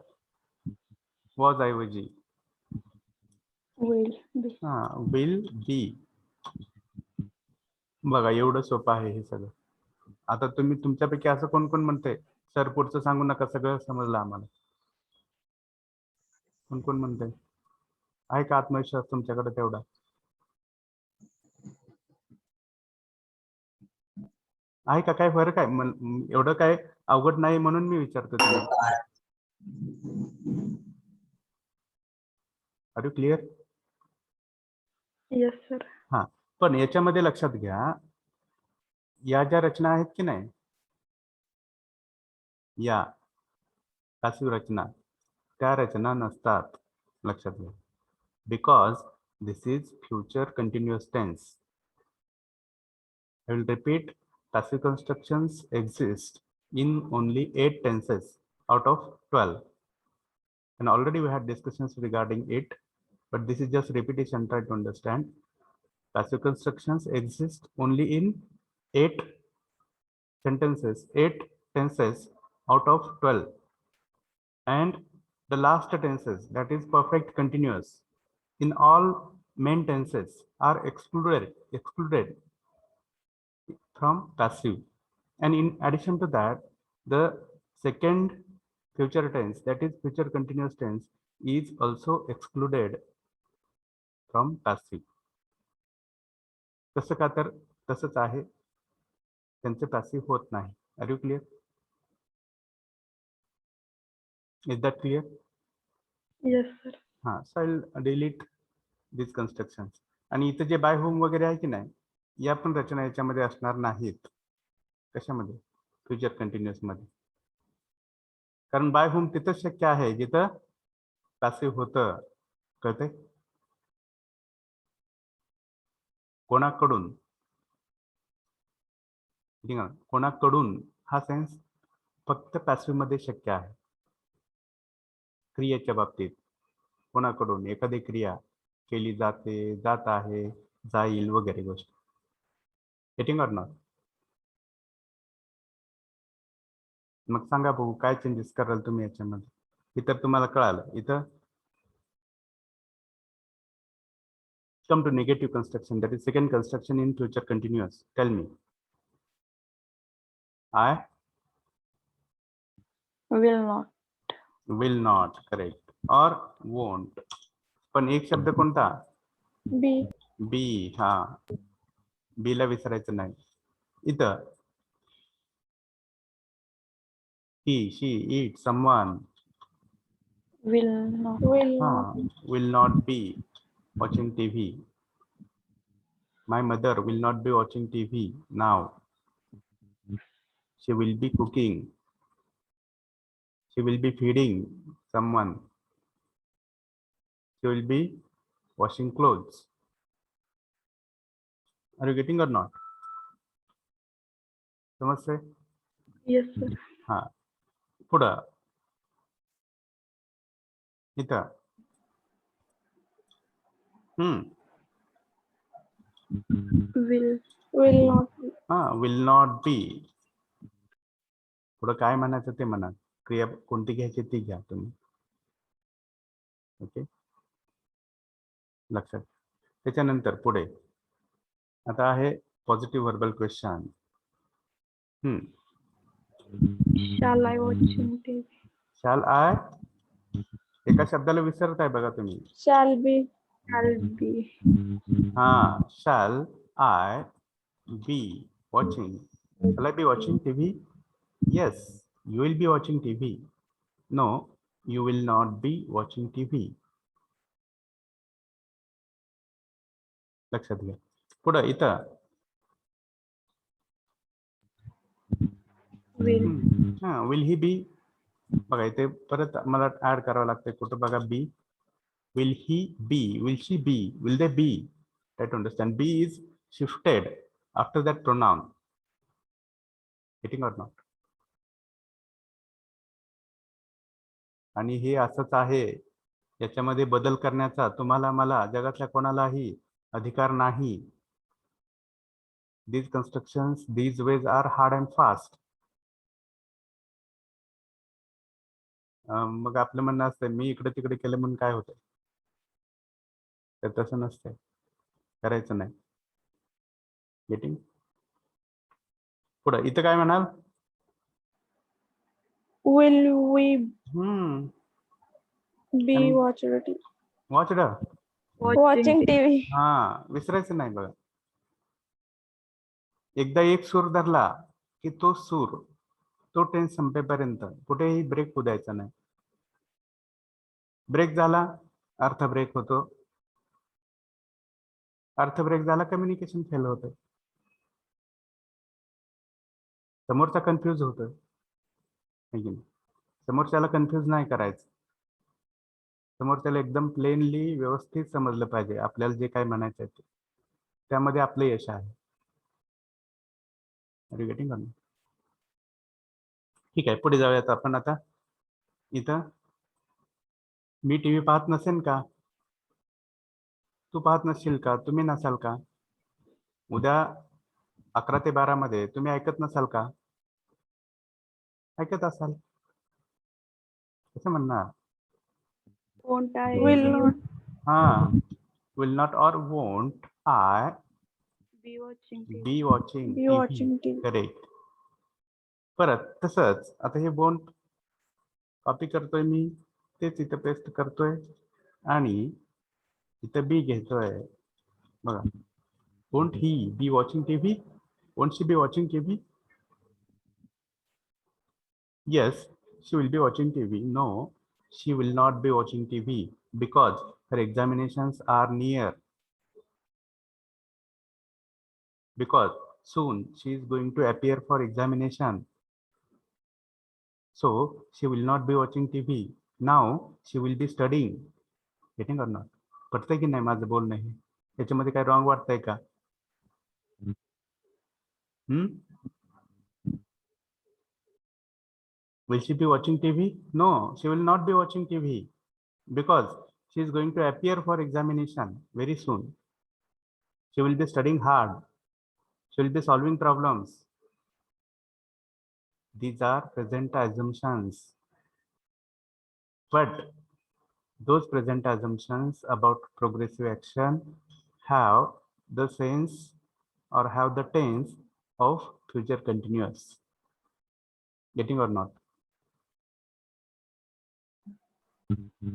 [SPEAKER 1] वॉज ऐवजी
[SPEAKER 2] विल बी.
[SPEAKER 1] Will be. बघा, एवढं सोपं आहे हे सगळं. आता तुम्ही तुमच्यापैकी असं कोण कोण म्हणते सर पुढचं सांगू नका, सगळं समजलं आम्हाला? कोण कोण म्हणते? आहे का आत्मविश्वास तुमच्याकडे तेवढा? आहे का? काय फरक आहे? एवढं काय अवघड नाही म्हणून मी विचारतो तुम्हाला. Are you clear?
[SPEAKER 2] Yes sir.
[SPEAKER 1] हा. पण याच्यामध्ये लक्षात घ्या, या ज्या रचना आहेत की नाही, या पॅसिव्ह रचना, त्या रचना नसतात. लक्षात घ्या. Because this is future continuous tense. I will repeat, passive constructions exist in only 8 tenses out of 12. And already we had discussions regarding it, but this is just repetition. Try to understand. Passive constructions exist only in 8 sentences, 8 tenses out of 12. And the last tenses, that is perfect continuous, in all main tenses are excluded from passive. And in addition to that, the second future tense, that is future continuous tense, is also excluded from passive. कसं का? तर तसंच आहे, त्यांचे passive होत नाही. Are you clear? Is that clear?
[SPEAKER 2] Yes sir.
[SPEAKER 1] हा. So I'll delete these constructions. आणि इथं जे बाय होम वगैरे आहे की नाही, या पण रचना याच्यामध्ये असणार नाहीत. कशामध्ये? फ्युचर कंटिन्युअस मध्ये. कारण बाय होम तिथंच शक्य आहे जिथं पॅसिव्ह होतं कळते कोणाकडून ठीक आहे कोणाकडून हा सेन्स फक्त पॅसिव्ह मध्ये शक्य आहे क्रियेच्या बाबतीत कोणाकडून एखादी क्रिया केली जाते जात आहे जाईल वगैरे गोष्टी गेटिंग ऑर नॉट मग सांगा बघू काय चेंजेस कराल तुम्ही याच्यामध्ये इतर तुम्हाला कळालं इथं come to negative construction that is second construction in future continuous tell me I will not correct or won't पण एक शब्द कोणता बी हा बी ला विसरायचं नाही इथं he she it someone will not be watching TV. My mother will not be watching TV now. She will be cooking. She will be feeding someone. She will be washing clothes. Are you getting or not? समजते?
[SPEAKER 2] Yes, sir.
[SPEAKER 1] हा पुढं इथं will not be पुढं काय म्हणायचं ते म्हणा क्रिया कोणती घ्यायची ती घ्या तुम्ही ओके लक्षात त्याच्यानंतर पुढे आता आहे positive verbal question
[SPEAKER 2] Shall I watching TV?
[SPEAKER 1] शाल आय एका शब्दाला विसरताय बघा तुम्ही
[SPEAKER 2] Shall be.
[SPEAKER 1] हा शाल I be watching shall I be watching TV? Yes, you will be watching TV. No, you will not be watching TV. लक्षात घ्या पुढं इथं विल ही बी बघा इथे परत मला ऍड करावं लागतंय कुठं बघा be will he be will she be will they be try to understand be is shifted after that pronoun getting or not आणि हे असंच आहे याच्यामध्ये बदल करण्याचा तुम्हाला मला जगातल्या कोणालाही अधिकार नाही these constructions these ways are hard and fast मग आपलं म्हणणं असतं मी इकडे तिकडे केलं म्हणून काय होतं तर तसं नसतंय करायचं नाही गेटिंग पुढं इथं काय म्हणाल
[SPEAKER 2] Will we be
[SPEAKER 1] आणि-
[SPEAKER 2] watching
[SPEAKER 1] watched
[SPEAKER 2] TV?
[SPEAKER 1] हा विसरायचं नाही बघा एकदा एक सूर धरला की तो सूर तो टेन्स संपेपर्यंत कुठेही ब्रेक होऊ द्यायचा नाही ब्रेक झाला अर्थ ब्रेक होतो अर्थ ब्रेक झाला कम्युनिकेशन फेल होतं समोरचा कन्फ्यूज होतोय समोरच्याला कन्फ्यूज नाही करायचं समोरच्याला एकदम प्लेनली व्यवस्थित समजलं पाहिजे आपल्याला जे काय म्हणायचं आहे त्यामध्ये आपलं यश आहे गेटिंग ठीक आहे पुढे जाऊयात आपण आता इथं मी टीव्ही पाहत नसेन का तू पाहत नसशील का तुम्ही नसाल का उद्या 11 ते 12 मध्ये तुम्ही ऐकत नसाल का ऐकत असाल कसं म्हणणार
[SPEAKER 2] Won't I? Will not
[SPEAKER 1] हा विल नॉट और won't I
[SPEAKER 2] be watching TV.
[SPEAKER 1] Be watching
[SPEAKER 2] Be watching TV.
[SPEAKER 1] Correct परत तसंच आता हे वोंट कॉपी करतोय मी तेच इथं पेस्ट करतोय आणि इथं बी घेतोय बघा won't he B watching TV won't she be watching TV yes she will be watching TV no she will not be watching TV because her examinations are near because soon she is going to appear for examination so she will not be watching TV now she will be studying. Getting or not? पटतंय की नाही माझं बोलणं हे? याच्यामध्ये काय wrong वाटतंय का? Will she be watching TV? No, she will not be watching TV because she is going to appear for examination very soon. She will be studying hard. She will be solving problems. These are present assumptions. But those present assumptions about progressive action have the sense or have the tense of future continuous. Getting or not?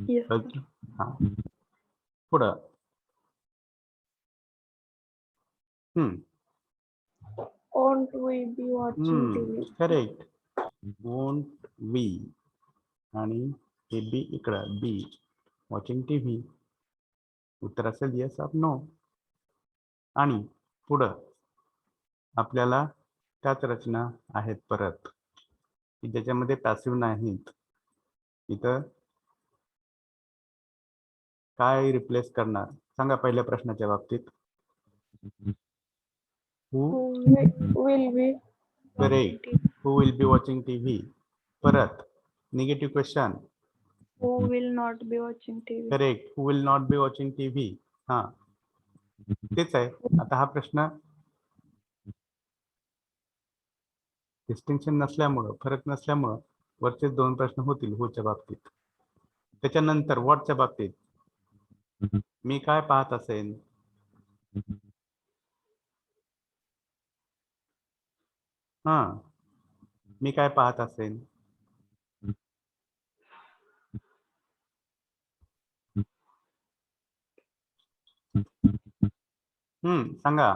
[SPEAKER 2] Yes, sir.
[SPEAKER 1] Okay. हा. पुढं.
[SPEAKER 2] Won't we be watching TV?
[SPEAKER 1] Correct. Won't we? आणि हे बी इकडं बी watching TV. उत्तर असेल yes or no. आणि पुढं आपल्याला त्याच रचना आहेत परत की ज्याच्यामध्ये पॅसिव्ह नाहीत. इथं काय रिप्लेस करणार सांगा पहिल्या प्रश्नाच्या बाबतीत.
[SPEAKER 2] Who
[SPEAKER 1] who
[SPEAKER 2] will be
[SPEAKER 1] correct. Who will be watching TV. परत negative question.
[SPEAKER 2] who will not be watching TV?
[SPEAKER 1] Correct. Who will not be watching TV. हा तेच आहे. आता हा प्रश्न डिस्टिंक्शन नसल्यामुळं फरक नसल्यामुळं वरचे दोन प्रश्न होतील हुच्या बाबतीत. त्याच्यानंतर व्हॉटच्या बाबतीत मी काय पाहत असेन. हा मी काय पाहत असेन. सांगा.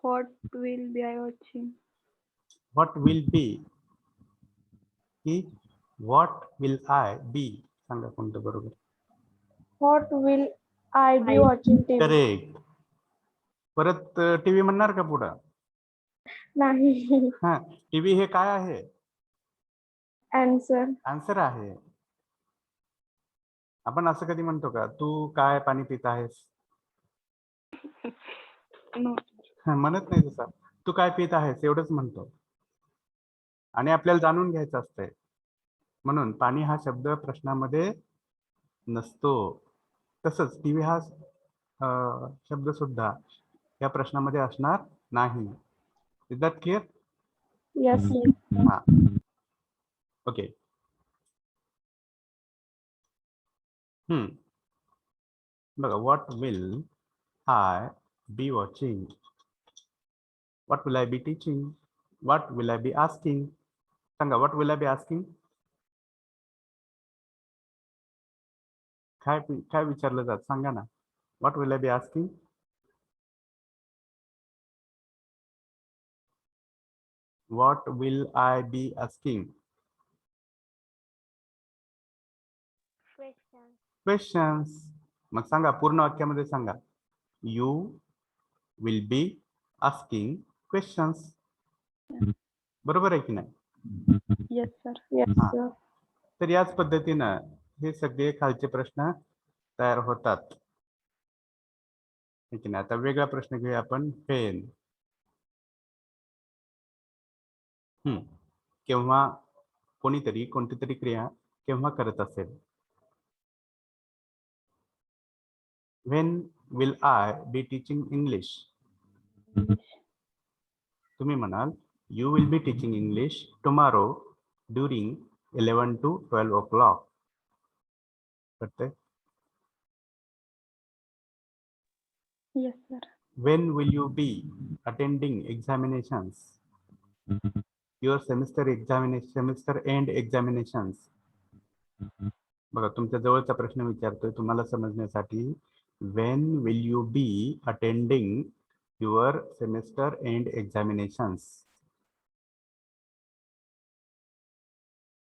[SPEAKER 2] What will be I watching?
[SPEAKER 1] What will be की व्हॉट विल आय बी. सांगा कोणतं बरोबर.
[SPEAKER 2] What will I be watching TV?
[SPEAKER 1] Correct. परत टीव्ही म्हणणार का पुढं?
[SPEAKER 2] नाही.
[SPEAKER 1] हा टीव्ही हे काय आहे?
[SPEAKER 2] Answer.
[SPEAKER 1] आन्सर आहे. आपण असं कधी म्हणतो का तू काय पाणी पित आहेस?
[SPEAKER 2] No.
[SPEAKER 1] म्हणत नाही. तसा तू काय पित आहेस एवढंच म्हणतो. आणि आपल्याला जाणून घ्यायचं असतंय म्हणून पाणी हा शब्द प्रश्नामध्ये नसतो. तसंच टीव्ही हा शब्द सुद्धा या प्रश्नामध्ये असणार नाही. Is that clear?
[SPEAKER 2] Yes.
[SPEAKER 1] हा ओके. बघा what will I be watching. What will I be teaching. What will I be asking. सांगा what will I be asking. काय काय विचारलं जात सांगा ना. What will I be asking. What will I be asking. Questions. मग सांगा पूर्ण वाक्यामध्ये सांगा. You will be asking questions. बरोबर आहे की नाही?
[SPEAKER 2] Yes, sir. Yes,
[SPEAKER 1] हा.
[SPEAKER 2] sir.
[SPEAKER 1] तर याच पद्धतीनं हे सगळे खालचे प्रश्न तयार होतात. ठीक आहे ना. आता वेगळा प्रश्न घेऊया आपण. पेन. केव्हा कोणीतरी कोणती तरी क्रिया केव्हा करत असेल. When will I be teaching English? तुम्ही म्हणाल you will be teaching English tomorrow during 11 to 12 o'clock. कळतंय?
[SPEAKER 2] Yes, sir.
[SPEAKER 1] When will you be attending examinations? Your semester end examinations. बघा तुमच्या जवळचा प्रश्न विचारतोय तुम्हाला समजण्यासाठी. When will you be attending your semester end examinations?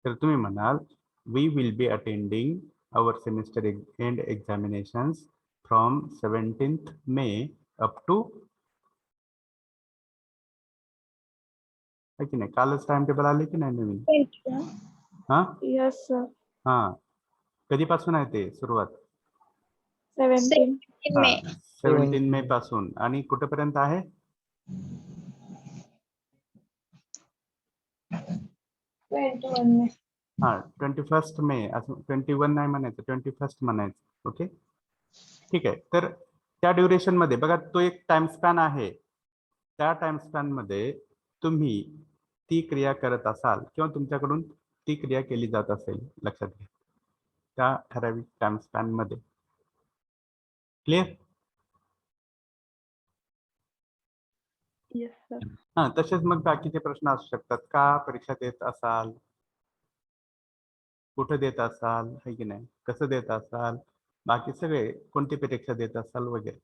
[SPEAKER 1] तर तुम्ही म्हणाल we will be attending our semester end examinations from 17th May up to आहे की नाही? कालच टाइम टेबल आले की नाही नवीन? हा
[SPEAKER 2] यस सर.
[SPEAKER 1] हा, कधीपासून आहे ते सुरुवात?
[SPEAKER 2] 17.
[SPEAKER 1] हा 17 मे पासून. आणि कुठेपर्यंत आहे?
[SPEAKER 3] 21 मे.
[SPEAKER 1] हा 21 मे. असं 21 नाही म्हणायचं, 21 म्हणायचं. ओके, ठीक आहे. तर त्या ड्युरेशन मध्ये बघा, तो एक टाइम स्पॅन आहे. त्या टाइम स्पॅन मध्ये तुम्ही ती क्रिया करत असाल किंवा तुमच्याकडून ती क्रिया केली जात असेल, लक्षात घ्या, त्या ठराविक टाइम स्पॅन मध्ये. क्लिअर?
[SPEAKER 2] Yes sir.
[SPEAKER 1] हा, तसेच मग बाकीचे प्रश्न असू शकतात. का परीक्षा देत असाल, कुठे देत असाल, है की नाही, कसं देत असाल, बाकी सगळे कोणती परीक्षा देत असाल वगैरे.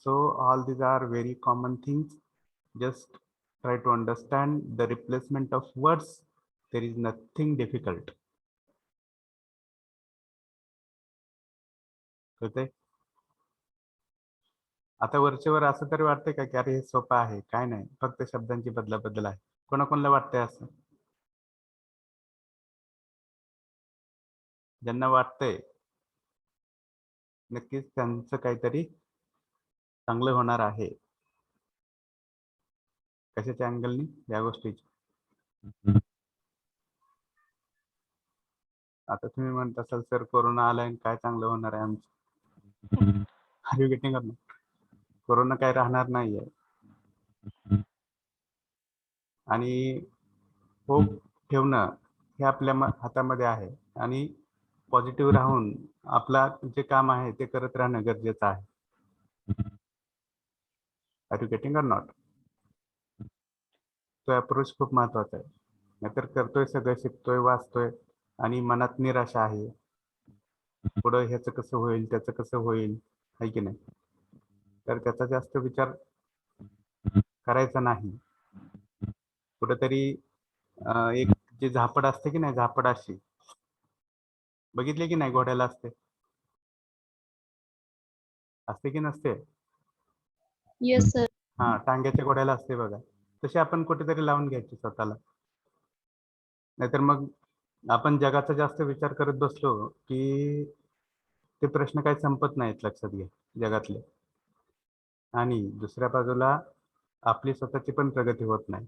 [SPEAKER 1] So all these are very common things. Just try to understand the replacement of words. There is nothing difficult. कळतंय? आता वरचेवर असं तरी वाटतंय का की अरे हे सोपं आहे? काय नाही, फक्त शब्दांची बदल आहे. कोणाकोणाला वाटतंय असं? ज्यांना वाटतंय नक्कीच त्यांचं काहीतरी चांगलं होणार आहे. कशाच्या अँगलनी? या गोष्टीची. आता तुम्ही म्हणत असाल सर कोरोना आलाय आणि काय चांगलं होणार आहे आमचं? Are you getting up? Corona काय राहणार नाहीये. आणि होप ठेवणं हे आपल्या हातामध्ये आहे. आणि पॉझिटिव्ह राहून आपला जे काम आहे ते करत राहणं गरजेचं आहे. Are you getting or not? तो अप्रोच खूप महत्वाचा आहे. नाहीतर करतोय सगळं, शिकतोय, वाचतोय आणि मनात निराशा आहे. पुढं ह्याचं कसं होईल, त्याचं कसं होईल, आहे की नाही? तर त्याचा जास्त विचार करायचा नाही. कुठेतरी एक जे झापड असते की नाही, झापड अशी बघितले की नाही, घोड्याला असते, असते की नसते?
[SPEAKER 3] Yes sir.
[SPEAKER 1] हा, टांग्याच्या घोड्याला असते बघा. तशी आपण कुठेतरी लावून घ्यायची स्वतःला. नाहीतर मग आपण जगाचा जास्त विचार करत बसलो की ते प्रश्न काही संपत नाहीत, लक्षात घ्या, जगातले. आणि दुसऱ्या बाजूला आपली स्वतःची पण प्रगती होत नाही.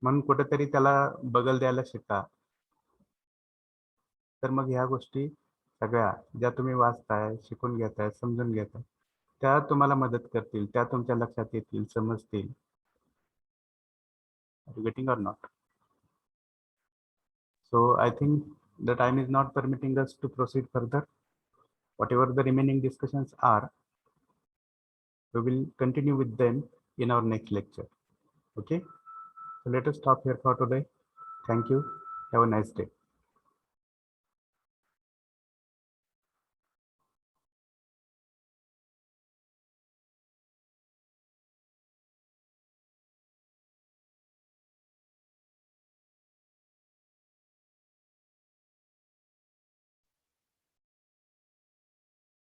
[SPEAKER 1] म्हणून कुठेतरी त्याला बगल द्यायला शिका. तर मग ह्या गोष्टी सगळ्या ज्या तुम्ही वाचताय, शिकून घेताय, समजून घेताय, त्या तुम्हाला मदत करतील, त्या तुमच्या लक्षात येतील, समजतील. Are you getting or not? So I think the time is not permitting us to proceed further. Whatever the remaining discussions are, we will continue with them in our next lecture. Okay, so let us stop here for today. Thank you. Have a nice day.